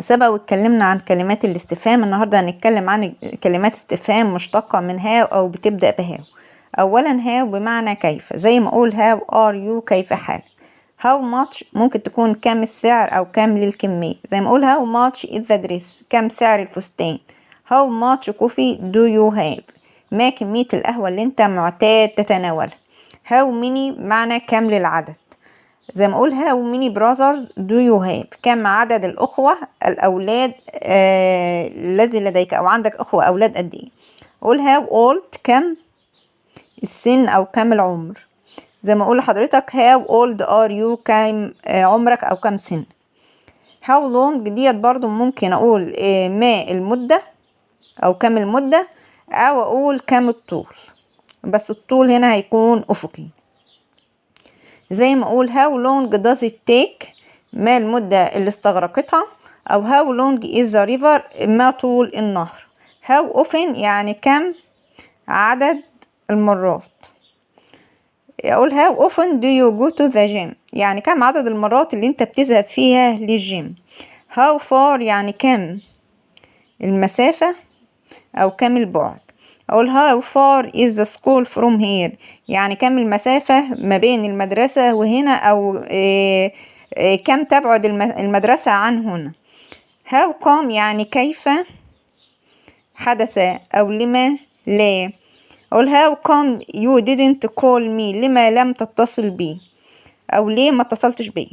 سبق واتكلمنا عن كلمات الاستفهام. النهاردة هنتكلم عن كلمات استفهام مشتقة من هاو أو بتبدأ بهاو. أولا هاو بمعنى كيف، زي ما أقول هاو ار يو كيف حالك. هاو ماتش ممكن تكون كم السعر أو كم للكمية، زي ما أقول هاو ماتش is the dress كم سعر الفستان. هاو ماتش كوفي do you have ما كمية القهوة اللي انت معتاد تتناولها. هاو ميني معنى كم للعدد، زي ما اقول how many brothers do you have كم عدد الأخوة الأولاد الذي لديك، أو عندك أخوة أولاد قد إيه. أقول how old كم السن أو كم العمر، زي ما أقول لحضرتك how old are you كم عمرك أو كم سن. how long ديت برضو ممكن أقول ما المدة أو كم المدة، أو أقول كم الطول، بس الطول هنا هيكون أفقي. زي ما اقول how long does it take ما المدة اللي استغرقتها، او how long is the river ما طول النهر. how often يعني كم عدد المرات. اقول how often do you go to the gym يعني كم عدد المرات اللي انت بتذهب فيها للجيم. how far يعني كم المسافة او كم البعد. اقول how far is the school from here يعني كم المسافة ما بين المدرسة وهنا، او كم تبعد المدرسة عن هنا. how come يعني كيف حدث او لما لا. اقول how come you didn't call me لما لم تتصل بي، او ليه ما اتصلتش بي.